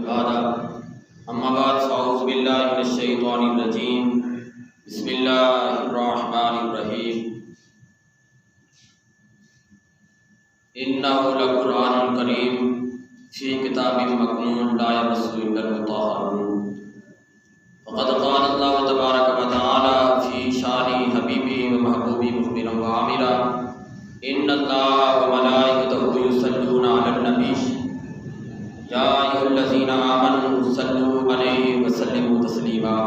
عبادة أما بعد فأعوذ بالله من الشيطان الرجيم بسم الله الرحمن الرحيم إنه لقرآن كريم في كتاب مكنون لا يمسه إلا المطهرون فقد قال الله تبارك وتعالى في شان حبيبه ومحبوبه مخبرا وعاملا إن الله وملائكته يصلون على النبي يا أيها الذين آمنوا صلوا عليه وسلموا تسليما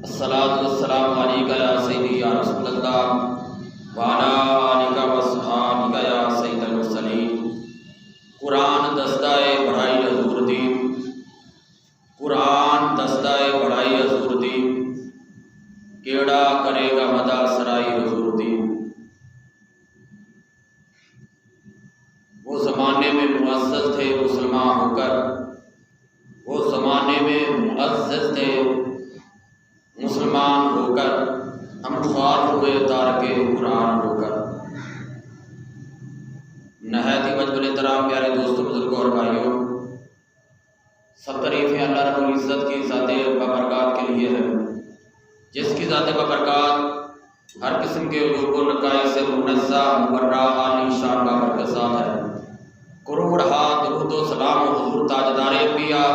الصلاة والسلام عليك يا سيدي يا رسول الله وعلى آلك وصحابك يا سيد المرسلين قرآن دستائے بڑھائی حضور دی، قرآن دستائے بڑھائی حضور دی، کیڑا کرے گا مدہ سرائی حضور دی۔ وہ زمانے میں معزز تھے مسلمان ہو کر، وہ زمانے میں معزز تھے مسلمان ہو کر، ہم خوار ہوئے تارک قرآن ہو کر۔ نہایت ہی وجب الاحترام پیارے دوستوں، بزرگوں اور بھائیوں، سب تعریفیں اللہ رب العزت کی ذات بابرکات کے لیے ہے، جس کی ذات بابرکات ہر قسم کے عیوب و نقائص سے منزہ مبرہ عالی شان بابرکت ذات ہے۔ کروڑ ہاتھ درود و سلام و حضور تاجدار انبیاء،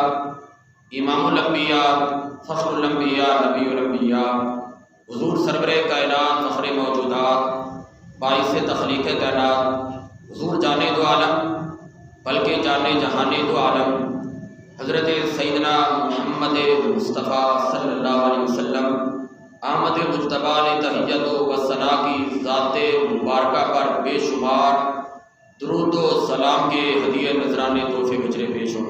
امام الانبیاء، فخر الانبیاء، نبی الانبیاء، حضور سرور کائنات، فخر موجودات، باعث تخلیق کائنات، حضور جانے دو عالم بلکہ جانے جہانے دو عالم، حضرت سیدنا محمد مصطفیٰ صلی اللہ علیہ وسلم احمد مجتبیٰ نے تحیت و ثنا کی ذات مبارکہ پر بے شمار درود و سلام کے ہدیے نذرانے تحفے گجرے پیش ہوں،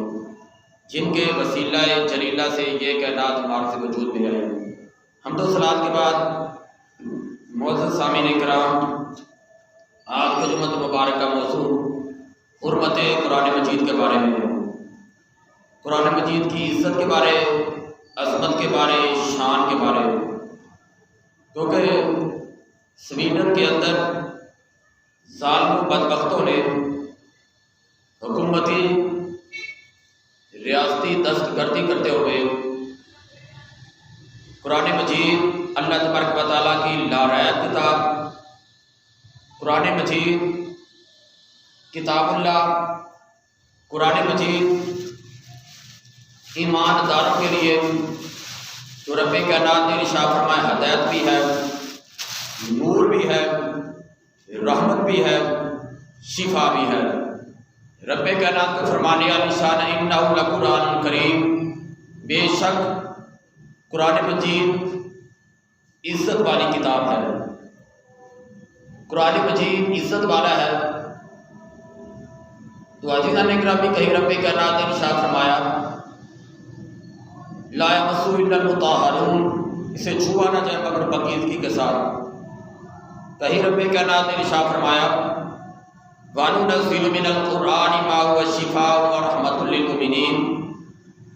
جن کے وسیلہ جلیلہ سے یہ کائنات ہمارے سے وجود میں آئے۔ حمد و صلوات کے بعد معزز سامعین کرام، آج کا جمعہ مبارک کا موضوع حرمت قرآن مجید کے بارے میں ہے۔ قرآن مجید کی عزت کے بارے، عظمت کے بارے، شان کے بارے، کیونکہ سویڈن کے اندر ظالم و بدبختوں نے حکومتی ریاستی دست گردی کرتے ہوئے قرآن مجید اللہ تبارک و تعالیٰ کی لارعایت کتاب، قرآن مجید کتاب اللہ، قرآن مجید ایمانداروں کے لیے جو رب کائنات نے ارشاد فرمایا ہدایت بھی ہے، نور بھی ہے، رحمت بھی ہے، شفا بھی ہے۔ رب کائنات کا فرمانے والی شان ہے انہ لقرآن کریم، بے شک قرآن مجید عزت والی کتاب ہے، قرآن مجید عزت والا ہے۔ تو عزیزان اکرامی، کہیں رب کائنات نے ارشاد فرمایا لا یمسہ الا المطہرون، اسے چھوا نہ جائے مگر پاکیزگی کے ساتھ۔ کہیں رب کائنات نے ارشاد فرمایا وَنُنَزِّلُ مِنَ الْقُرْآنِ مَا هُوَ شِفَاءٌ وَرَحْمَةٌ لِّلْمُؤْمِنِينَ،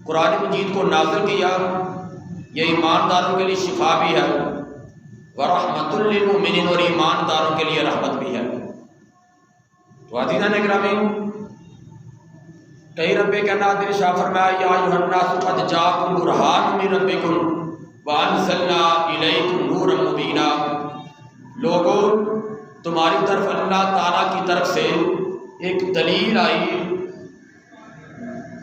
قرآن مجید کو نازل کیا، یہ ایمانداروں کے لیے شفا بھی ہے، وَرَحْمَةٌ لِّلْمُؤْمِنِينَ، اور ایمانداروں کے لیے رحمت بھی ہے۔ تو عزیزان اکرامی، کہیں رب کائنات نے ارشاد فرمایا یا ایھا الناس قد جاءکم برہان من ربکم وانزلنا الیکم نورا مبینا، لوگوں تمہاری طرف اللہ تعالیٰ کی طرف سے ایک دلیل آئی،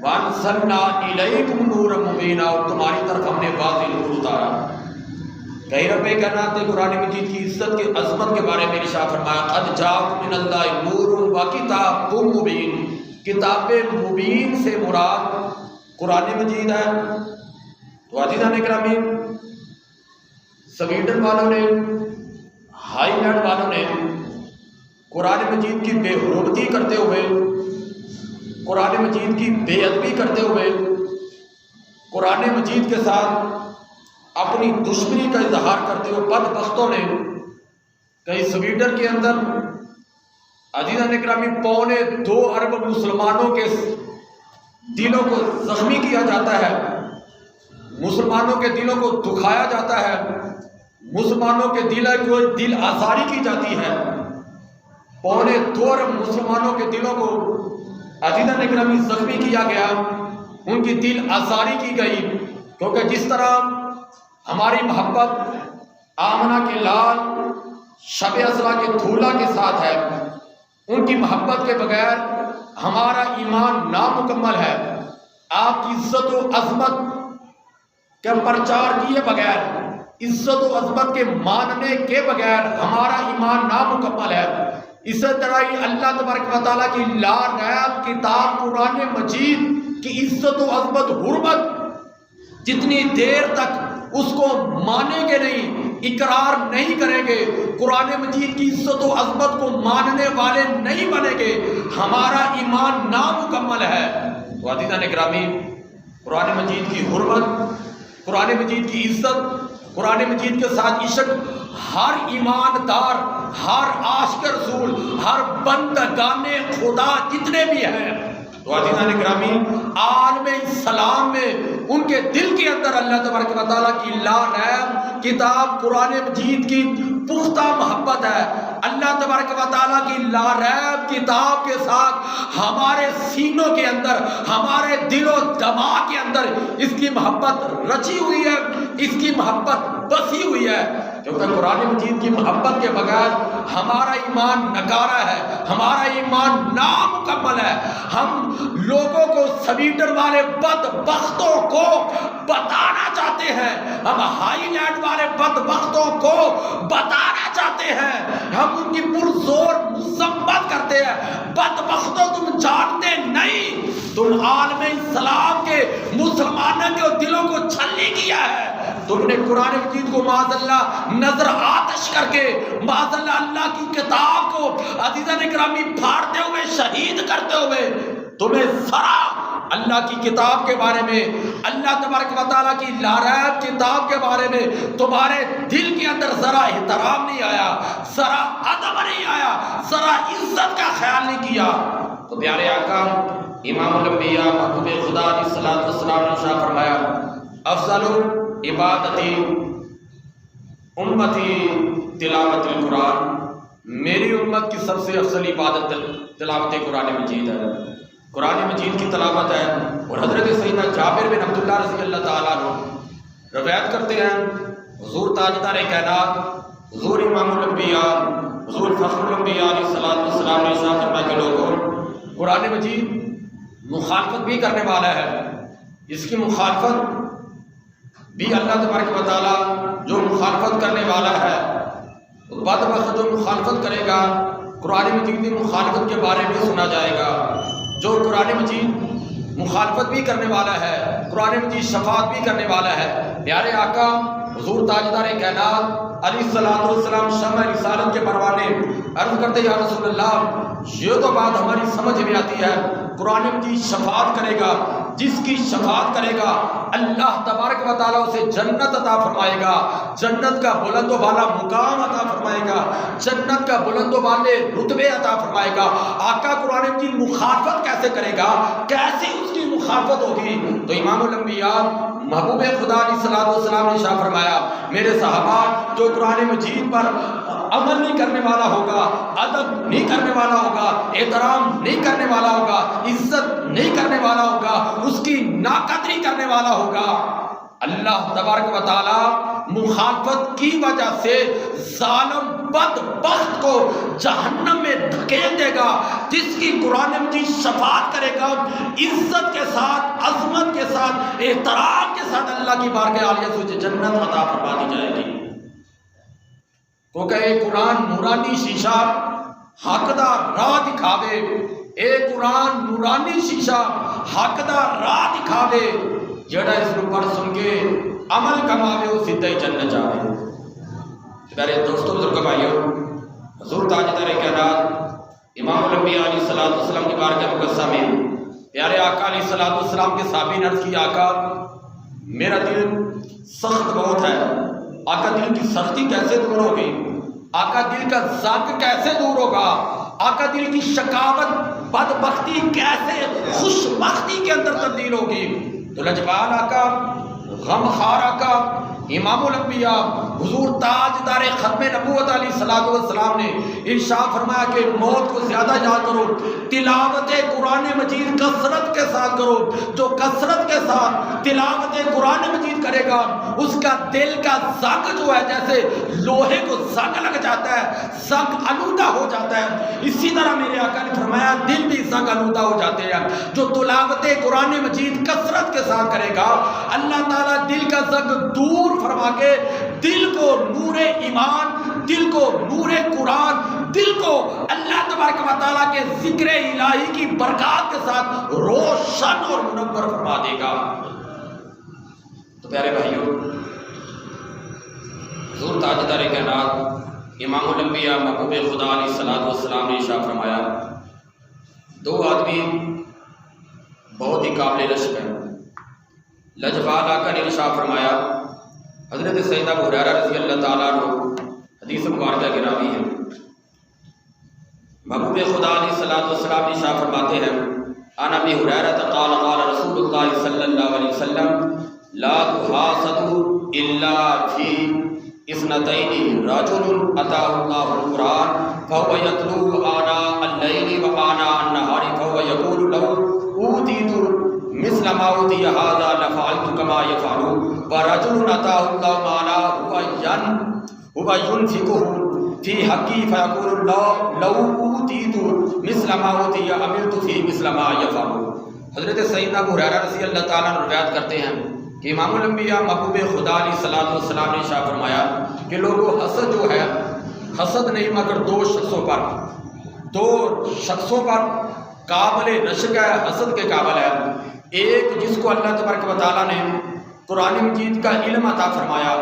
وانزلنا الیکم نورا مبینا، اور تمہاری طرف ہم نے واضح نور اتارا۔ کہیں رب کائنات نے قرآن مجید کی عزت کے عظمت کے بارے میں ارشاد فرمایا قد جاءکم من اللہ نور وکتاب مبین، کتاب مبین سے مراد قرآن مجید ہے۔ تو عزیزان اکرامی، سویڈن والوں نے، ہائی لینڈ والوں نے قرآن مجید کی بے حرمتی کرتے ہوئے، قرآن مجید کی بے ادبی کرتے ہوئے، قرآن مجید کے ساتھ اپنی دشمنی کا اظہار کرتے ہوئے بدبختوں نے کہیں سویڈن کے اندر عزیزان اکرامی 2.25 ارب مسلمانوں کے دلوں کو زخمی کیا جاتا ہے، مسلمانوں کے دلوں کو دکھایا جاتا ہے، مسلمانوں کے دل آزاری کی جاتی ہے، 2.25 ارب مسلمانوں کے دلوں کو عزیزان اکرامی زخمی کیا گیا، ان کی دل آزاری کی گئی، کیونکہ جس طرح ہماری محبت آمنہ کے لال شب اسرا کے دھولا کے ساتھ ہے، ان کی محبت کے بغیر ہمارا ایمان نامکمل ہے۔ آپ کی عزت و عظمت کا پرچار کیے بغیر، عزت و عظمت کے ماننے کے بغیر ہمارا ایمان نامکمل ہے۔ اسی طرح ہی اللہ تبارک و تعالیٰ کی لا ریب کتاب قرآن مجید کی عزت و عظمت حرمت جتنی دیر تک اس کو مانیں گے نہیں، اقرار نہیں کریں گے، قرآن مجید کی عزت و عظمت کو ماننے والے نہیں بنیں گے، ہمارا ایمان نامکمل ہے۔ تو عزیزان اکرامی، قرآن مجید کی حرمت، قرآن مجید کی عزت، قرآن مجید کے ساتھ عشق ہر ایماندار، ہر عاشق رسول، ہر بندگان خدا جتنے بھی ہیں، تو عزیزان اکرامی عالم اسلام میں ان کے دل کے اندر اللہ تبارک و تعالیٰ کی لا ریب کتاب قرآن مجید کی پختہ محبت ہے۔ اللہ تبارک و تعالیٰ کی لا ریب کتاب کے ساتھ ہمارے سینوں کے اندر، ہمارے دل و دماغ کے اندر اس کی محبت رچی ہوئی ہے، اس کی محبت بسی ہوئی ہے، کیونکہ قرآن مجید کی محبت کے بغیر ہمارا ایمان نکارا ہے، ہمارا ایمان نامکمل ہے۔ ہم لوگوں کو سویڈن والے بدبختوں کو بتانا چاہتے ہیں، ہم ہائی لینڈ والے بدبختوں کو بتانا چاہتے ہیں، ہم ان کی پرزور مذمت کرتے ہیں۔ بدبختوں، تم جانتے نہیں، تم عالم اسلام کے مسلمانوں کے دلوں کو چھلنی کیا ہے۔ تم نے قرآن مجید کو معاذ اللہ نظر آتش کر کے، معاذ اللہ اللہ کی کتاب کو عزیزان اکرامی پھاڑتے ہوئے، شہید کرتے ہوئے، تمہیں ذرا اللہ کی کتاب کے بارے میں، اللہ تبارک و تعالیٰ کی لا ریب کتاب کے بارے میں تمہارے دل کے اندر ذرا احترام نہیں آیا، ذرا ادب نہیں آیا، ذرا عزت کا خیال نہیں کیا۔ تو پیارے آقا امام الانبیاء محبوب خدا علیہ الصلوۃ والسلام نے شاہ فرمایا، افضل عبادتی امتی تلاوت القرآن، میری امت کی سب سے افضل عبادت تلاوت قرآن مجید ہے، قرآن مجید کی تلاوت ہے۔ اور حضرت سیدنا جابر بن عبداللہ رضی اللہ تعالیٰ عنہ روایت کرتے ہیں، حضور تاجدار کائنات، حضور امام الانبیاء، حضور فخر الانبیاء علیہ الصلوۃ والسلام نے ارشاد فرمایا کہ لوگوں، قرآن مجید مخالفت بھی کرنے والا ہے، اس کی مخالفت بھی اللہ تبارک و تعالیٰ جو مخالفت کرنے والا ہے، بدبخت جو مخالفت کرے گا، قرآن مجید کی مخالفت کے بارے میں سنا جائے گا۔ جو قرآن مجید مخالفت بھی کرنے والا ہے، قرآن مجید شفاعت بھی کرنے والا ہے۔ پیارے آقا حضور تاجدار کائنات علیہ الصلوۃ والسلام شمع رسالت کے پروانے عرض کرتے یا رسول اللہ، یہ تو بات ہماری سمجھ میں آتی ہے، قرآن مجید شفاعت کرے گا، جس کی شفاعت کرے گا اللہ تبارک و تعالیٰ اسے جنت عطا فرمائے گا، جنت کا بلند و بالا مقام عطا فرمائے گا، جنت کا بلند و بالے رتبے عطا فرمائے گا۔ آقا قرآن مجید مخالفت کیسے کرے گا، کیسے اس کی مخالفت ہوگی؟ تو امام الانبیاء محبوب خدا علیہ الصلوۃ والسلام نے ارشاد فرمایا، میرے صحابہ جو قرآن مجید پر عمل نہیں کرنے والا ہوگا، ادب نہیں کرنے والا ہوگا، احترام نہیں کرنے والا ہوگا، عزت نہیں کرنے والا ہوگا، اس کی ناقدری کرنے والا ہوگا، اللہ تبارک و تعالی مخالفت کی وجہ سے ظالم بدبخت کو جہنم میں دھکیل دے گا۔ جس کی قرآن مجید شفاعت کرے گا، عزت کے ساتھ، عظمت کے ساتھ، احترام کے ساتھ اللہ کی بارگاہ عالیہ سے جنت عطا فرما دی جائے گی۔ کیونکہ اے قرآن نورانی شیشہ حق دا راہ دکھاوے، اے قرآن نورانی شیشہ حق دا راہ دکھاوے، جڑا اس کو پڑھ سن کے عمل کماوے وہ سیدھا ہی جنت جاوے۔ میرے دوستوں بزرگوں بھائیوں، حضور تاجدار کائنات امام الانبیاء علیہ الصلوۃ والسلام کی بارگاہ مقدسہ میں پیارے آقا علیہ الصلوۃ والسلام کے صحابی نے عرض کیا، آقا میرا دل سخت بہت ہے۔ آقا دل کی سختی کیسے دور ہوگی؟ آقا دل کا زنگ کیسے دور ہوگا؟ آقا دل کی شکاوت بدبختی کیسے خوش بختی کے اندر تبدیل ہوگی؟ تو لجپال آقا، غمخوار آقا، امام الانبیاء حضور تاجدار ختم نبوت علیہ الصلوۃ والسلام نے ارشاد فرمایا کہ موت کو زیادہ یاد کرو، تلاوت قرآن مجید کثرت کے ساتھ کرو۔ جو کثرت کے ساتھ تلاوت قرآن مجید کرے گا اس کا دل کا زنگ جو ہے جیسے لوہے کو زنگ لگ جاتا ہے، زنگ آلودہ ہو جاتا ہے، اسی طرح میرے آقا نے فرمایا دل بھی زنگ آلودہ ہو جاتے ہیں۔ جو تلاوت قرآن مجید کثرت کے ساتھ کرے گا اللہ تعالیٰ دل کا زنگ دور فرما کے دل کو نور ایمان، دل کو نور قرآن، دل کو اللہ تبارک و تعالیٰ کے ذکر الہی کی برکات کے ساتھ روشن اور منور فرما دے گا۔ تو پیارے بھائیوں، حضور تاجدار کائنات امام الانبیاء محبوب خدا علیہ الصلوۃ والسلام نے ارشاد فرمایا، دو آدمی بہت ہی قابل رشک ہیں۔ لجپال آقا نے ارشاد فرمایا، حضرت سیدنا ابو ہریرہ رضی اللہ تعالیٰ عنہ حدیث مبارکہ کی راوی ہے، محبوب خدا علیہ الصلوۃ والسلام ارشاد فرماتے ہیں، عن ابی ہریرہ قال قال رسول اللہ صلی اللہ علیہ وسلم لا تحاسدوا الا فی اثنتین رجل اتاه الله القرآن فهو يتلوه آناء الليل وآناء النهار فهو يقول له اوتیت مثل ما اوتی هذا لفعلت كما يفعل ورجل اتاه الله مالا هو ينفقه في حقي فيقول الله لو اوتیت مثل ما اوتی عملت فيه مثل ما يفعل۔ حضرت سیدنا ابو ہریرہ رضی اللہ تعالیٰ عنہ روایت کرتے ہیں کہ امام الانبیاء محبوب خدا علیہ الصلوۃ والسلام نے ارشاد فرمایا کہ لوگوں حسد جو ہے، حسد نہیں مگر دو شخصوں پر قابل رشک ہے، حسد کے قابل ہے۔ ایک جس کو اللہ تبارک و تعالیٰ نے قرآن مجید کا علم عطا فرمایا،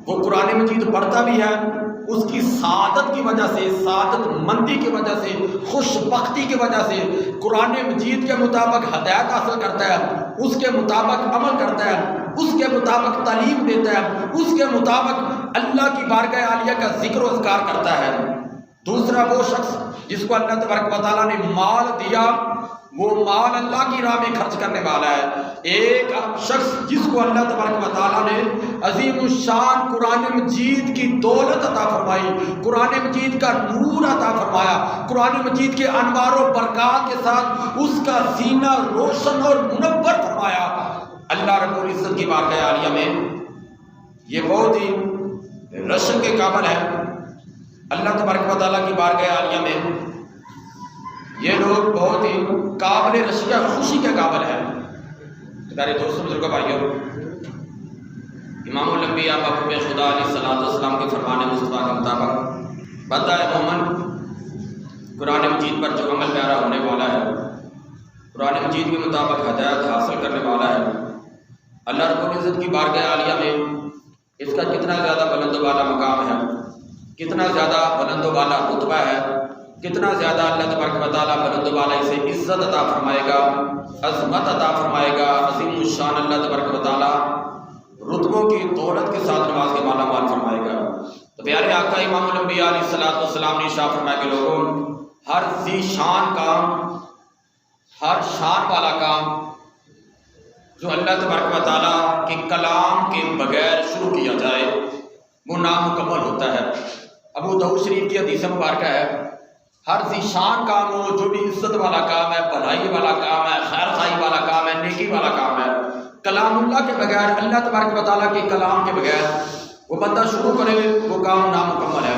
وہ قرآن مجید پڑھتا بھی ہے، اس کی سعادت کی وجہ سے، سعادت مندی کی وجہ سے، خوش بختی کی وجہ سے قرآن مجید کے مطابق ہدایت حاصل کرتا ہے، اس کے مطابق عمل کرتا ہے، اس کے مطابق تعلیم دیتا ہے، اس کے مطابق اللہ کی بارگاہ عالیہ کا ذکر و اذکار کرتا ہے۔ دوسرا وہ شخص جس کو اللہ تبارک و تعالیٰ نے مال دیا، وہ مال اللہ کی راہ میں خرچ کرنے والا ہے۔ ایک شخص جس کو اللہ تبارک و تعالیٰ نے عظیم الشان قرآن مجید کی دولت عطا فرمائی، قرآن مجید کا نور عطا فرمایا، قرآن مجید کے انوار و برکات کے ساتھ اس کا سینہ روشن اور منور فرمایا اللہ رب العزت کی بارگاہ عالیہ میں، یہ بہت ہی رشک کے قابل ہے۔ اللہ تبارک و تعالیٰ کی بارگاہ عالیہ میں یہ لوگ بہت ہی قابل رشک خوشی کے قابل ہیں۔ پیارے دوستوں، بزرگوں، بھائیوں، امام الانبیاء محبوب خدا علیہ الصلوۃ والسلام کے فرمان مصطفیٰ کے مطابق بندہ مومن قرآن مجید پر جو عمل پیرا ہونے والا ہے، قرآن مجید کے مطابق ہدایت حاصل کرنے والا ہے، اللہ رب العزت کی بارگاہ عالیہ میں اس کا کتنا زیادہ بلند و بالا مقام ہے، کتنا زیادہ بلند و بالا رتبہ ہے، کتنا زیادہ اللہ تبارک و تعالیٰ بلند و بالا اسے عزت عطا فرمائے گا، عظمت عطا فرمائے گا، عظیم الشان اللہ تبارک و تعالیٰ رتبوں کی دولت کے ساتھ نواز کے مالا مال فرمائے گا۔ تو پیارے آقا امام الانبیاء علیہ الصلوۃ والسلام نے ارشاد فرمایا کہ لوگوں، ہر ذی شان کام، ہر شان والا کام جو اللہ تبارک و تعالیٰ کے کلام کے بغیر شروع کیا جائے وہ نامکمل ہوتا ہے۔ ابو داؤد شریف کی حدیث مبارکہ ہے، ہر ذی شان کام ہو، جو بھی عزت والا کام ہے، بھلائی والا کام ہے، خیر خائی والا کام ہے، نیکی والا کام ہے، کلام اللہ کے بغیر، اللہ تبارک و تعالیٰ کے کلام کے بغیر وہ بندہ شروع کرے وہ کام نامکمل ہے۔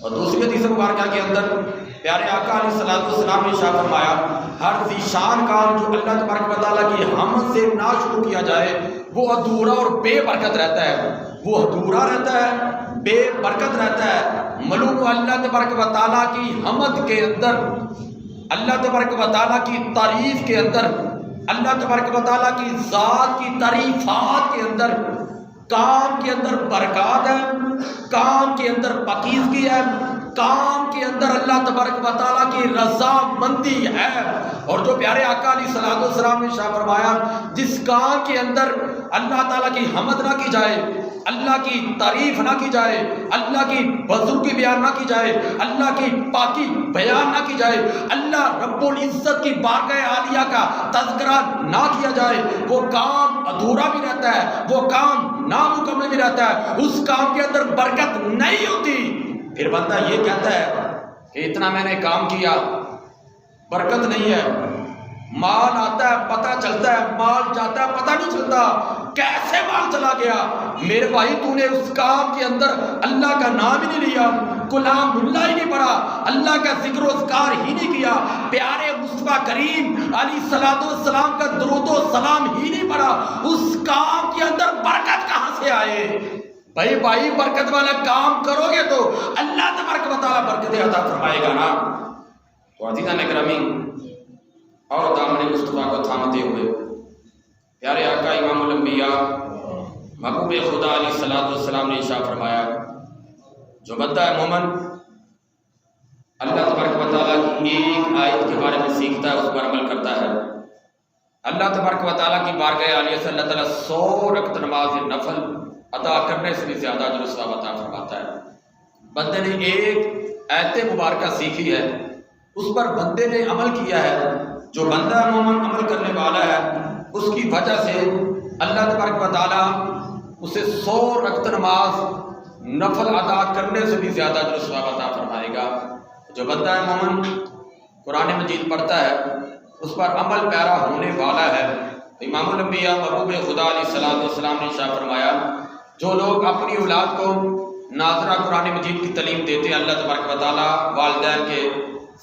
اور دوسری حدیث مبارکہ کے اندر پیارے آقا علیہ الصلوۃ والسلام نے ارشاد فرمایا، ہر ذی شان کام جو اللہ تبارک و تعالیٰ کی حمد سے نہ شروع کیا جائے وہ ادھورا اور بے برکت رہتا ہے، وہ ادھورا رہتا ہے، بے برکت رہتا ہے۔ معلوم اللہ تبارک و تعالیٰ کی حمد کے اندر، اللہ تبارک و تعالیٰ کی تعریف کے اندر، اللہ تبارک و تعالیٰ کی ذات کی تعریفات کے اندر، کام کے اندر برکات ہے، کام کے اندر پاکیزگی ہے، کام کے اندر اللہ تبارک و تعالیٰ کی رضا مندی ہے۔ اور جو پیارے آقا علیہ الصلوۃ والسلام نے ارشاد فرمایا جس کام کے اندر اللہ تعالیٰ کی حمد نہ کی جائے، اللہ کی تعریف نہ کی جائے، اللہ کی بزرگی بیان نہ کی جائے، اللہ کی پاکی بیان نہ کی جائے، اللہ رب العزت کی بارگاہ عالیہ کا تذکرہ نہ کیا جائے، وہ کام ادھورا بھی رہتا ہے، وہ کام نامکمل بھی رہتا ہے، اس کام کے اندر برکت نہیں ہوتی۔ پھر بندہ یہ کہتا ہے کہ اتنا میں نے کام کیا، برکت نہیں ہے، مال آتا ہے پتہ چلتا ہے، مال جاتا ہے پتہ نہیں چلتا، کیسے مال چلا گیا؟ میرے بھائی تو نے اس کام کے اندر اللہ کا نام ہی نہیں لیا، کلام اللہ ہی نہیں پڑھا، اللہ کا ذکر و اذکار ہی نہیں کیا، پیارے مصطفیٰ کریم علیہ الصلوۃ والسلام کا درود و سلام ہی نہیں پڑھا، اس کام کے اندر برکت کہاں سے آئے؟ بھائی برکت والا کام کرو گے تو اللہ تبارک و تعالیٰ برکت عطا فرمائے گا نا۔ تو عزیزان گرامی، اور دامن مصطفیٰ کو تھامتے ہوئے پیارے آقا امام الانبیاء محبوب خدا علیہ الصلوۃ والسلام نے ارشاد فرمایا جو بندہ ہے مومن اللہ تبارک و تعالیٰ کی ایک آیت کے بارے میں سیکھتا ہے، اس پر عمل کرتا ہے، اللہ تبارک و تعالیٰ کی بارگاہ عالیہ سے اللہ تعالیٰ 100 رکعت نماز نفل ادا کرنے سے بھی زیادہ اجر و ثواب عطا فرماتا ہے۔ بندے نے ایک آیت مبارکہ سیکھی ہے، اس پر بندے نے عمل کیا ہے، جو بندہ مومن عمل کرنے والا ہے اس کی وجہ سے اللہ تبارک و تعالیٰ اسے 100 رکعت نماز نفل ادا کرنے سے بھی زیادہ اجر و ثواب عطا فرمائے گا۔ جو بندہ مومن قرآن مجید پڑھتا ہے، اس پر عمل پیرا ہونے والا ہے۔ امام الانبیاء محبوب خدا علیہ الصلوۃ والسلام نے ارشاد فرمایا جو لوگ اپنی اولاد کو ناظرہ قرآن مجید کی تعلیم دیتے ہیں، اللہ تبارک و تعالیٰ والدین کے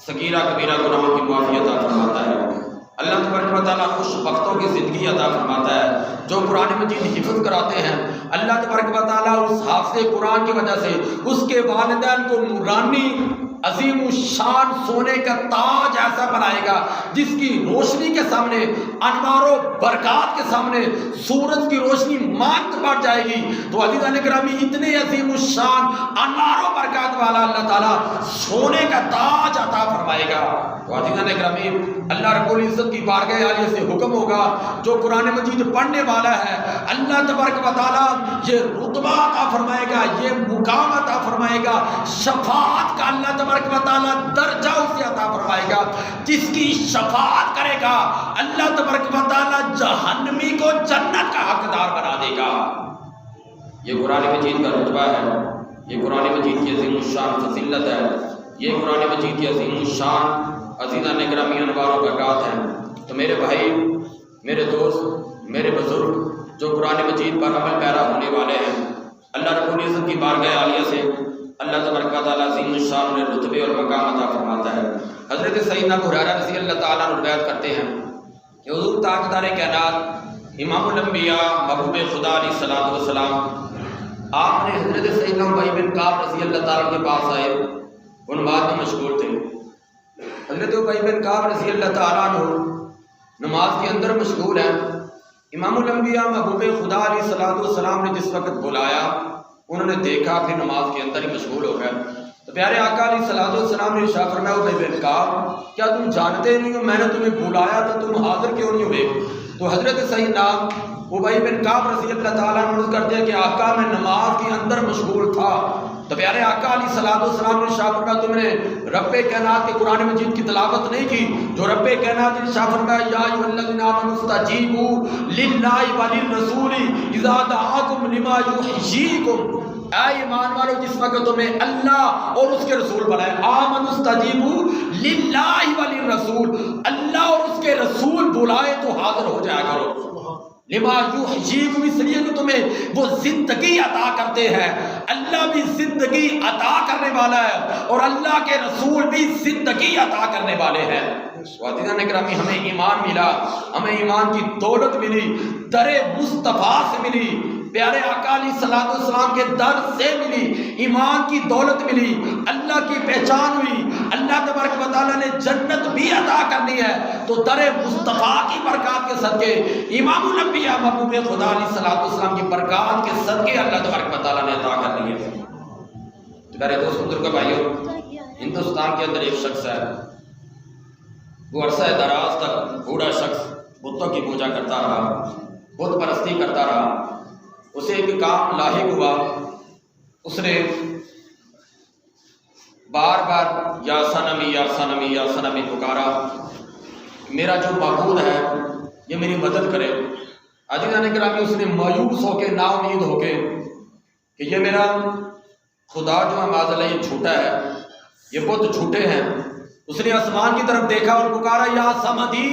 صغیرہ کبیرہ گناہوں کی معافی عطا فرماتا ہے۔ اللہ تبارک و تعالیٰ خوش بختوں کی زندگی عطا فرماتا ہے۔ جو قرآن مجید حفظ کراتے ہیں، اللہ تبارک و تعالیٰ اس حافظ قرآن کی وجہ سے اس کے والدین کو نورانی عظیم الشان سونے کا تاج ایسا بنائے گا جس کی روشنی کے سامنے، انوار و برکات کے سامنے سورج کی روشنی مانت پڑ جائے گی۔ تو عزیزان گرامی، اتنے عظیم الشان انوار و برکات والا اللہ تعالیٰ سونے کا تاج عطا فرمائے گا۔ تو عزیزان گرامی، اللہ رب العزت کی بارگاہ عالیہ سے حکم ہوگا جو قرآن مجید پڑھنے والا ہے، اللہ تبارک و تعالیٰ یہ رتبہ عطا فرمائے گا، یہ مقام عطا فرمائے گا، شفاعت کا اللہ تبارک و تعالیٰ درجہ اسے عطا فرمائے گا۔ جس کی شفاعت کرے گا اللہ تبارک و تعالیٰ جہنمی کو جنت کا حقدار بنا دے گا۔ یہ قرآن مجید کا رتبہ ہے، یہ قرآن مجید کی عظیم الشان فضیلت ہے، یہ قرآن مجید کی عظیم الشان عزیزان گرامی انوار و برکات ہیں۔ تو میرے بھائی، میرے دوست، میرے بزرگ جو قرآن مجید پر عمل پیرا ہونے والے ہیں، اللہ رب العزت کی بارگاہ عالیہ سے اللہ تبارک و تعالیٰ عظیم الشان انہیں رتبے اور مقام عطا فرماتا ہے۔ حضرت سیدنا ابو ہریرہ رضی اللہ تعالیٰ عنہ روایت کرتے ہیں کہ حضور تاجدار کائنات امام الانبیاء محبوب خدا علیہ الصلوۃ والسلام آپ نے حضرت سیدنا ابی بن کعب رضی اللہ تعالیٰ کے پاس آئے، وہ نماز میں مشغول تھے۔ حضرت ابی بن کعب رضی اللہ تعالیٰ عنہ نماز کے اندر مشغول ہیں۔ امام الانبیاء محبوب خدا علیہ الصلوۃ والسلام نے جس وقت بلایا، انہوں نے دیکھا پھر نماز کے اندر ہی مشغول ہو گئے۔ تو پیارے آقا علیہ الصلوۃ والسلام نے ارشاد فرمایا ابی بن کعب، کیا تم جانتے نہیں ہو میں نے تمہیں بلایا تھا، تم حاضر کیوں نہیں ہوئے؟ تو حضرت سیدنا ابی بن کعب رضی اللہ تعالیٰ عنہ کرتے ہیں کہ آقا میں نماز کے اندر مشغول تھا۔ تو پیارے آقا علیہ الصلوۃ والسلام نے ارشاد فرمایا تم نے رب کائنات کے قرآن مجید کی تلاوت نہیں کی؟ جو رب کائنات نے ارشاد فرمایا یا ایھا الذین آمنوا استجیبوا للہ وللرسول اذا دعاکم لما یحییکم۔ اے ایمان والو، جس وقت تمہیں اللہ اور اس کے رسول بلائے، آمنوا استجیبوا للہ وللرسول، اللہ اور اس کے رسول بلائے تو حاضر ہو جایا کرو۔ لما یحییکم، اس لیے کہ تمہیں وہ زندگی عطا کرتے ہیں۔ اللہ بھی زندگی عطا کرنے والا ہے اور اللہ کے رسول بھی زندگی عطا کرنے والے ہیں۔ عزیزان گرامی، ہمیں ایمان ملا، ہمیں ایمان کی دولت ملی، در مصطفیٰ سے ملی، پیارے آقا علیہ الصلوۃ والسلام کے در سے ملی، ایمان کی دولت ملی، اللہ کی پہچان ہوئی، اللہ تبارک و تعالیٰ نے جنت بھی عطا کرنی ہے۔ تو در مصطفیٰ کی برکات کے صدقے، امام الانبیاء محبوب خدا علیہ الصلوۃ والسلام کی برکات کے صدقے اللہ تبارک و تعالیٰ نے عطا کرنی ہے۔ میرے دوست بزرگ بھائیوں، ہندوستان کے اندر ایک شخص ہے، وہ عرصہ دراز تک بوڑھا شخص بتوں کی پوجا کرتا رہا، بت پرستی کرتا رہا۔ اسے ایک کام لاحق ہوا، اس نے بار بار یا صنمی یا صنمی یا صنمی پکارا، میرا جو معبود ہے یہ میری مدد کرے۔ عزیزان گرامی، اس نے مایوس ہو کے، نا امید ہو کے کہ یہ میرا خدا جو ہے معاذ اللہ یہ جھوٹا ہے، یہ بت جھوٹے ہیں، اس نے آسمان کی طرف دیکھا اور پکارا یا سمدی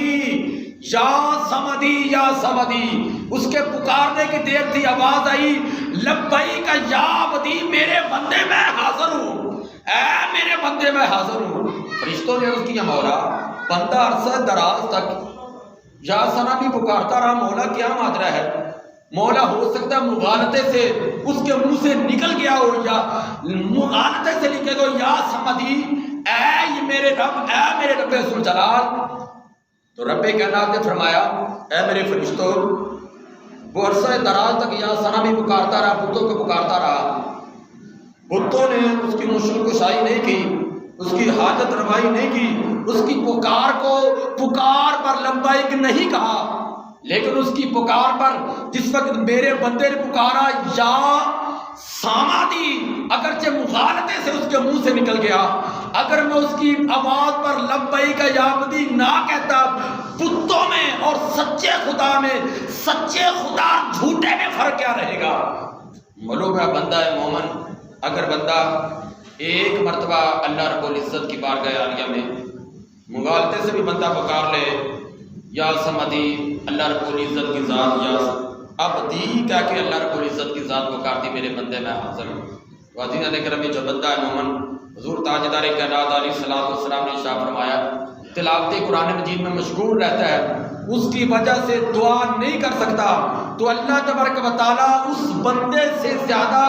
یا سمدی یا سمدی۔ اس کے پکارنے کی دیر تھی، آواز آئی لبیک یا عبدی، میرے بندے میں حاضر ہوں، اے میرے بندے میں حاضر ہوں۔ فرشتوں نے عرض کیا مولا، بندہ عرصہ دراز تک یا صنمی پکارتا رہا، مولا کیا ماجرا ہے؟ مولا ہو سکتا ہے مغالطے سے اس کے منہ سے نکل گیا ہو، یا مغالطے سے نکل گیا ہو یا سمدی، اے یہ میرے رب، اے میرے رب ذوالجلال۔ تو رب کائنات نے فرمایا اے میرے فرشتوں، وہ عرصہ دراز تک یا صنمی پکارتا رہا، بتوں کو پکارتا رہا، بتوں نے اس کی مشکل کشائی نہیں کی، اس کی حاجت روائی نہیں کی، اس کی پکار کو پکار پر لبیک نہیں کہا، لیکن اس کی پکار پر جس وقت میرے بندے نے پکارا یا سامادی، اگرچہ مغالطے سے اس کے منہ سے نکل گیا، اگر میں اس کی آواز پر لبیک یا عبدی نہ کہتا، بتوں میں اور سچے خدا میں، سچے خدا جھوٹے میں فرق کیا رہے گا؟ معلوم ہے بندہ ہے مومن، اگر بندہ ایک مرتبہ اللہ رب العزت کی بارگاہ عالیہ میں مغالطے سے بھی بندہ پکار لے یا سمدی، اللہ رب العزت کی ذات، یا عبدی کہہ کے اللہ رب العزت کی ذات پکارتی، میرے بندے میں حاضر ہوں۔ تو عزیزان گرامی، جو بندہ ہے مومن، حضور تاجدار کائنات علیہ الصلوۃ والسلام نے ارشاد فرمایا تلاوت قرآن مجید میں مشغول رہتا ہے، اس کی وجہ سے دعا نہیں کر سکتا، تو اللہ تبارک و تعالیٰ اس بندے سے زیادہ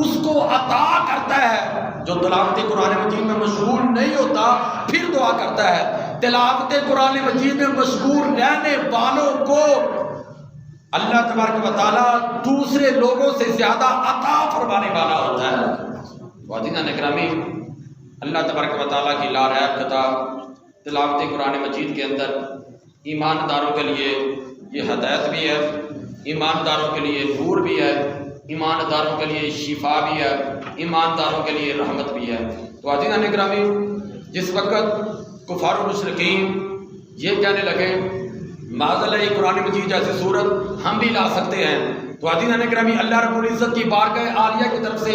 اس کو عطا کرتا ہے جو تلاوت قرآن مجید میں مشغول نہیں ہوتا پھر دعا کرتا ہے۔ تلاوت قرآن مجید میں مشغول رہنے والوں کو اللہ تبارک و تعالیٰ دوسرے لوگوں سے زیادہ عطا فرمانے والا ہوتا ہے۔ عزیزان گرامی، اللہ تبارک و تعالیٰ کی لا ریب کتاب تلاوت قرآن مجید کے اندر ایمانداروں کے لیے یہ ہدایت بھی ہے، ایمانداروں کے لیے نور بھی ہے، ایمانداروں کے لیے شفا بھی ہے، ایمانداروں کے لیے رحمت بھی ہے۔ تو عزیزان گرامی، جس وقت کفار و مشرکین یہ کہنے لگے معاذ اللہ یہ قرآن مجید جیسی صورت ہم بھی لا سکتے ہیں، تو عزیزان گرامی اللہ رب العزت کی بارگاہ عالیہ کی طرف سے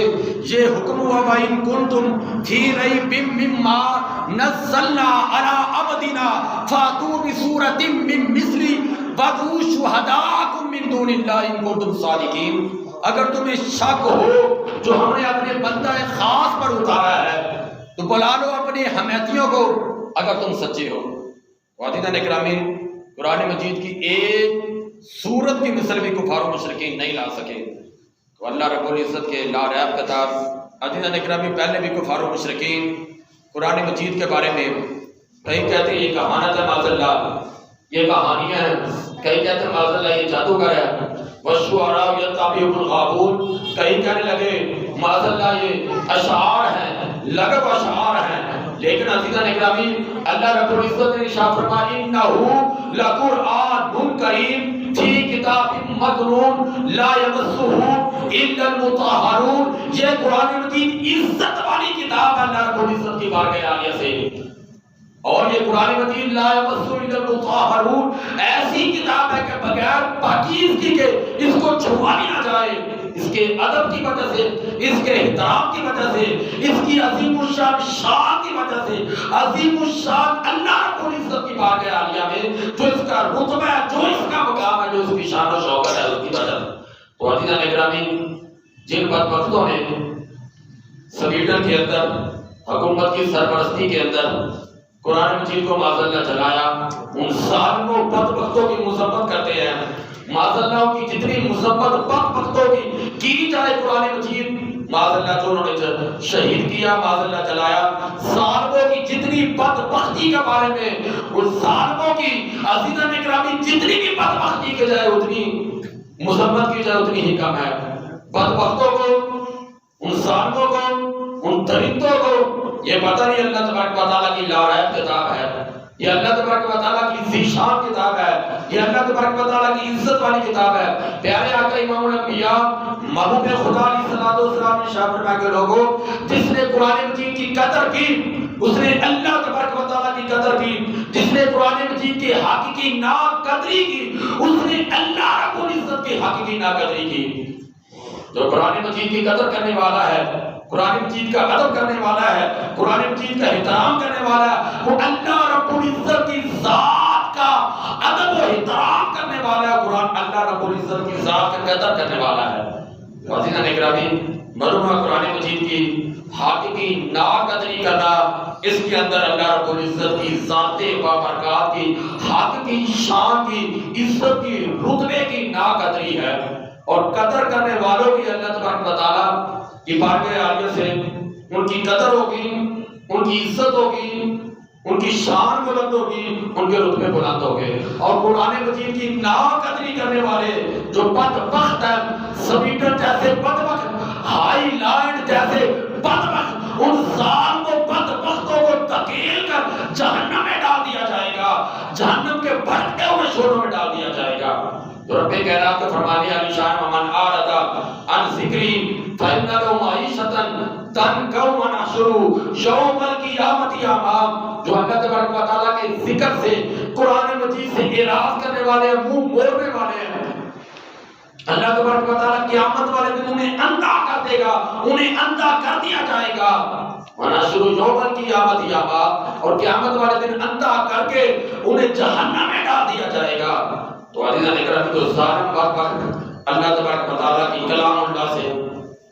یہ حکم ہوا وَإِن كُنتُمْ فِي رَيْبٍ مِّمَّا نَزَّلْنَا عَلَىٰ عَبْدِنَا فَأْتُوا بِسُورَةٍ مِّن مِّثْلِهِ وَادْعُوا شُهَدَاءَكُم مِّن دُونِ اللَّهِ إِن كُنتُمْ صَادِقِينَ۔ اگر تمہیں شک ہو جو ہم نے اپنے بندہ خاص پر اتارا ہے تو بلا لو اپنے حمیتیوں کو اگر تم سچے ہو۔ عزیزان گرامی، قرآن مجید کی ایک سورت کی مثل بھی کفار و مشرکین نہیں لا سکے، تو اللہ رب العزت کے لا ریب کتاب عزیزان گرامی پہلے بھی کفار و مشرکین قرآن مجید کے بارے میں کئی کہتے ہیں یہ کہانت ہے معاذ اللہ، یہ کہانیاں ہیں، کئی کہتے ہیں معاذ اللہ یہ جادوگر ہے، والشعراء یتبعهم الغاوون، کئی کہنے لگے معاذ اللہ یہ اشعار ہیں، لغو اشعار ہیں۔ لیکن عزیزان گرامی اللہ رب العزت نے ارشاد فرمایا انہ لقرآن کریم فی کتاب مکنون لا یمسہ الا المطہرون، یہ قرآن مجید عزت والی کتاب ہے اللہ رب العزت کی بارگاہ عالیہ سے، اور یہ قرآن مجید لا یمسہ الا المطہرون ایسی کتاب ہے کہ بغیر پاکیزگی کے اس کو چھوا بھی نہ جائے۔ اس کے ادب کی وجہ سے، اس کے احترام کی وجہ سے، اس کی عظیم الشان شان کی وجہ سے، عظیم الشان اللہ رب العزت کی بارگاہ عالیہ میں جو اس کا رتبہ ہے، جو اس کا مقام ہے، جو اس کی شان و شوکت ہے، اس کی وجہ سے۔ تو عزیزان گرامی، جن بدبختوں نے سویڈن کے اندر حکومت کی سرپرستی کے اندر قرآن مجید کو معاذ اللہ چلایا، ان ظالموں بدبختوں کی مذمت کرتے ہیں، معاذ اللہ کی جتنی مذمت بدبختوں کی جائے قرآن مجید معاذ اللہ جو انہوں نے شہید کیا، معاذ اللہ چلایا، ظالموں کی جتنی بدبختی کے بارے میں ان ظالموں کی عزیزان گرامی جتنی بھی بدبختی کی جائے اتنی مذمت کی جائے اتنی ہی کم ہے۔ بدبختوں کو، ان ظالموں کو، ان درندوں کو یہ پتہ نہیں اللہ تبارک و تعالیٰ کی لا ریب کتاب ہے، یہ اللہ تبارک و تعالیٰ کی ذی شان کتاب ہے، یہ اللہ تبارک و تعالیٰ کی عزت والی کتاب ہے۔ پیارے آقا امام الانبیاء محبوب خدا علیہ السلام نے شاہ فرمایا کہ لوگوں، جس نے قرآن مجید کی قدر کی اس نے اللہ تبارک و تعالیٰ کی قدر کی، جس نے قرآن مجید کے حق کی ناقدری کی اس نے اللہ رب العزت کے حق کی ناقدری کی۔ جو قرآن مجید کی قدر کرنے والا ہے، قرآن مجید کا ادب کرنے والا ہے، قرآن مجید کا احترام کرنے والا ہے، وہ اللہ رب العزت کی ذات کا ادب و احترام کرنے والا ہے، قرآن اللہ رب العزت کی ذات کا قدر کرنے والا ہے۔ عزیزان اکرامی، مرحوم قرآن مجید کی حق کی ناقدری کرنا، اس کے اندر اللہ رب العزت کی ذات بابرکات کی، حق کی، شان کی، عزت کی، رتبے کی ناقدری ہے۔ اور قدر کرنے والوں کی اللہ تبارک و تعالیٰ کی بارگاہ عالیہ سے ان کی قدر ہوگی، ان کی عزت ہوگی، ان کی شان بلند ہوگی، ان کے رتبے بلند ہوگے۔ اور قرآن مجید کی ناقدری کرنے والے جو بدبخت ہیں، سویڈن جیسے بدبخت، ہائی لینڈ جیسے بدبخت، ان ظالم و بدبختوں کو دھکیل کر جہنم میں ڈال دیا جائے گا، جہنم کے بھڑکتے ہوئے شوروں میں ڈال دیا جائے گا۔ تو رب کائنات کا فرمانے علی شان من اعرض عن ذکری فإن له معیشۃ ضنکا ونحشرہ یوم القیامۃ اعمى۔ جو اللہ تبارک و تعالیٰ کے ذکر سے، قرآن مجید سے اعراض کرنے والے ہیں، منہ موڑنے والے ہیں، اللہ تبارک و تعالیٰ قیامت والے دن انہیں اندھا کر دے گا، انہیں اندھا کر دیا جائے گا۔ ونحشرہ یوم القیامۃ اعمى، اور قیامت والے دن اندھا کر کے انہیں جہنم میں ڈال دیا جائے گا۔ تو عزیزان اکرام، تو ظالم بدبخت اللہ تبارک و تعالیٰ کی کلام اللہ سے،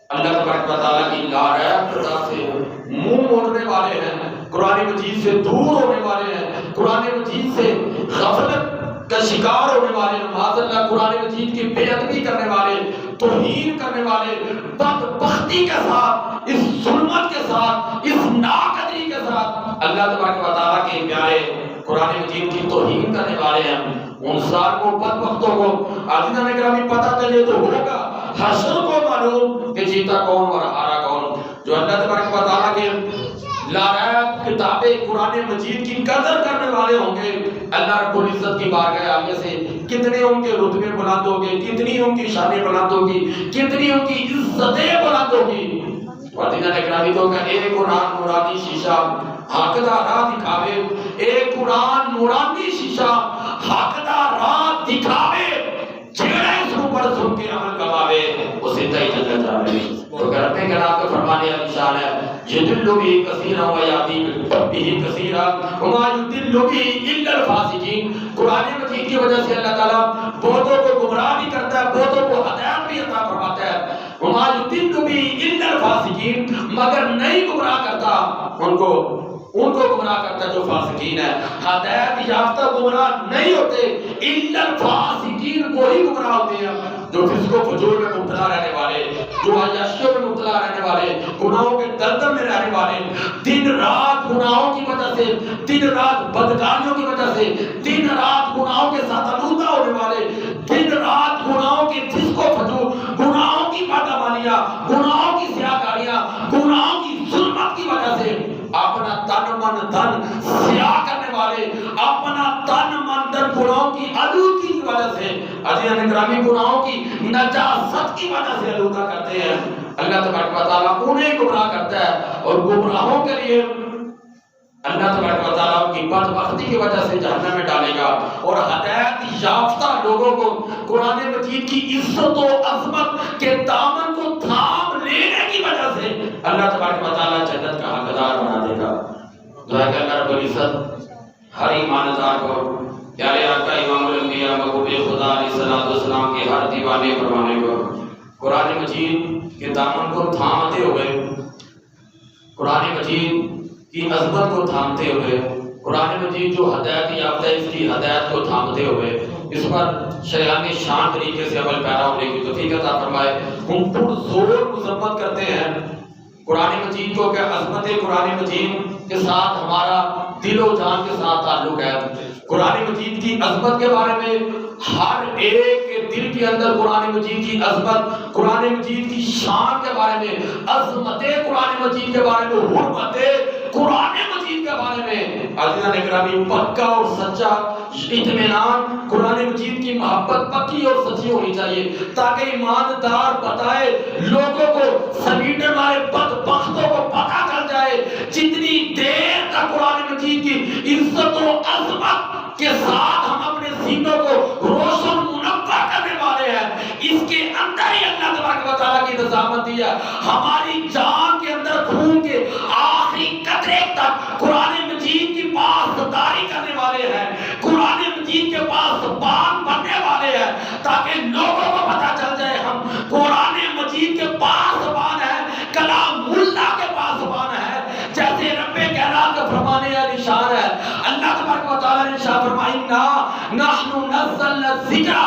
اللہ تبارک و تعالیٰ کی لا ریب خدا سے منہ موڑنے والے ہیں، قرآن مجید سے دور ہونے والے ہیں، قرآن مجید سے غفلت کا شکار ہونے والے ہیں، معاذ اللہ قرآن مجید کی بے ادبی کرنے والے، توہین کرنے والے، بدبختی کے ساتھ، اس ظلمت کے ساتھ، اس ناقدری کے ساتھ اللہ تبارک و تعالیٰ کے پیارے قرآن مجید کی توہین کرنے والے ہیں۔ ان ظالموں بدبختوں کو عزیزان اکرامی پتہ چلے تو ہوگا حشر کو معلوم کہ جیتا کون اور ہارا کون۔ جو اللہ تبارک و تعالیٰ کے لا ریب کتاب قرآن مجید کی قدر کرنے والے ہوں گے، اللہ رب العزت کی بارگاہ عالیہ سے کتنے ان کے رتبے بلند ہوں گے، کتنی ان کی شانیں بلند ہوگی، کتنی ان کی عزتیں بلند ہوگی۔ عزیزان اکرامی، تو کہ ایک قرآن نورانی شیشہ حق دا راہ دکھاوے، ایک قرآن نورانی شیشہ حق دا راہ دکھاوے، جیڑا اس اوپر سن کے عمل کماوے اسے تئی جنت جاوے۔ تو کہ رب کائنات کا فرمانے علی شان ہے، یضل به کثیرا و یہدی به کثیرا وما یضل به الا الفاسقین۔ قرآن مجید کی وجہ سے اللہ تعالیٰ بہتوں کو گمراہ بھی کرتا ہے، بہتوں کو ہدایت بھی عطا فرماتا ہے۔ وما یضل به الا الفاسقین، مگر نہیں گمراہ کرتا ان کو گمراہ کرتا جو فاسقین ہے۔ ہدایت یافتہ گمراہ نہیں ہوتے، الا الفاسقین کو ہی گمراہ ہوتے ہیں، جو فسق و فجور میں مبتلا رہنے والے، جو عیاشیوں میں مبتلا رہنے والے، گناہوں کے دلدل میں رہنے والے، دن رات گناہوں کی وجہ سے، دن رات بدکاریوں کی وجہ سے، دن رات گناہوں کے ساتھ آلودہ ہونے والے، دن رات گناہوں کے فسق و فجور، گناہوں کی پادامالیاں، گناہوں کی سیاکاریاں، گناہوں کی ظلمت کی وجہ سے اپنا تن من دھن سیاہ کرنے والے، اپنا تن من دھن گناہوں کی آلودگی کی وجہ سے، عزیزان اکرامی گناہوں کی نجاست کی وجہ سے آلودہ کرتے ہیں، اللہ تبارک و تعالیٰ انہیں گمراہ کرتا ہے۔ اور گمراہوں کے لیے اللہ تبارک و تعالیٰ کی بدبختی کی وجہ سے جہنم میں ڈالے گا، اور ہدایت یافتہ لوگوں کو قرآن مجید کی عزت و عظمت کے دامن کو تھام لینے کی وجہ سے اللہ تبارک و تعالیٰ جنت کا حقدار بنا دے گا۔ دعا کہ اللہ رب العزت ہر ایماندار کو پیارے آقا امام الانبیاء محبوب خدا علیہ السلام کے ہر دیوانے پروانے کو قرآن مجید کے دامن کو تھامتے ہوئے، قرآن مجید کی عظمت کو تھامتے ہوئے، قرآن مجید جو ہدایت یافتہ ہے اس کی ہدایت کو تھامتے ہوئے اس پر شریعت شان طریقے سے عمل پیرا ہونے کی توفیق عطا فرمائے۔ ہم پرزور مذمت کرتے ہیں قرآن مجید کو کہ عظمت قرآن مجید کے ساتھ ہمارا دل و جان کے ساتھ تعلق ہے۔ قرآن مجید کی عظمت کے بارے میں ہر ایک کے دل کے اندر قرآن مجید کی عظمت، قرآن مجید کی شان کے بارے میں، عظمت قرآن مجید کے بارے میں، حرمت قرآن مجید کے بارے میں عزیزان اکرامی پکا اور سچا اطمینان، قرآن مجید کی محبت پکی اور سچی ہونی چاہیے تاکہ ایماندار بتائے لوگوں کو، سمیٹنے والے بدبختوں کو پتہ چل جائے جتنی دیر تک قرآن مجید کی عزت و عظمت کے ساتھ ہم اپنے سینوں کو روشن منور کرنے والے ہیں، اس کے اندر ہی اللہ تبارک و تعالیٰ کی نظامت دی ہے۔ ہماری جان کے اندر خون کے آخری قطرے تک قرآن مجید کی پاسداری کرنے والے ہیں، قرآن مجید کے پاسبان بننے والے ہیں تاکہ لوگوں کو پتہ چل جائے ہم قرآن مجید کے پاسبان ہیں، کلام اللہ کے پاسبان ہیں، جیسے رب کائنات کا فرمانے علی شان ہے۔ اللہ تبارک و تعالیٰ نے شاہ فرمائی نحن نزلنا الذکر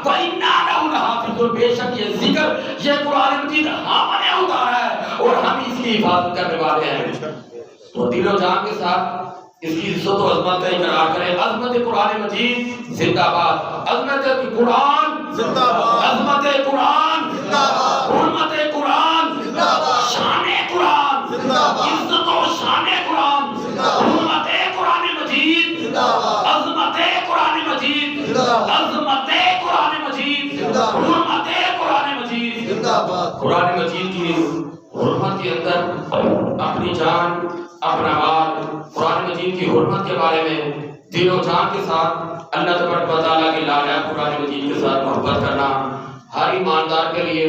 وَإِنَّا لَهُ لَحَافِظُونَ، بے شک یہ ذکر، یہ قرآن مجید ہم نے اتارا ہے اور ہم اس کی حفاظت کرنے والے ہیں۔ تو دل و جان کے ساتھ اس کی عزت و عظمت کا اقرار کریں۔ عظمت قرآن مجید زندہ باد، عظمت قرآن زندہ باد، عظمت قرآن زندہ باد، حرمت قرآن زندہ باد، شان قرآن زندہ باد، عزت و شان قرآن زندہ باد، حرمت قرآن مجید زندہ باد، عظمت قرآن مجید زندہ باد، عظمت قرآن مجید زندہ باد، حرمت قرآن مجید زندہ باد۔ قرآن مجید کی حرمت کے اندر اپنی جان، اپنا مال، قرآن مجید کی حرمت کے بارے میں دل و جان کے ساتھ اللہ تبارک و تعالیٰ کی لالہ قرآن مجید کے ساتھ محبت کرنا ہر ایماندار کے لیے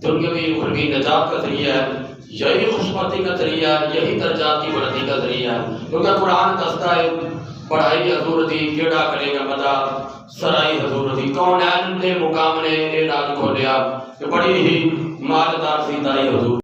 دنیاوی اخروی نجات کا ذریعہ ہے، یہی خوشبختی کا ذریعہ ہے، یہی درجات کی بلندی کا ذریعہ ہے، کیونکہ قرآن دستہ ہے پڑھائی حضور دی کیڑا کرے گا مدہ سرائی حضور دی، کونین دے مقام نے اے راج کھولیا کہ بڑی ہی مالدار سی دائی حضور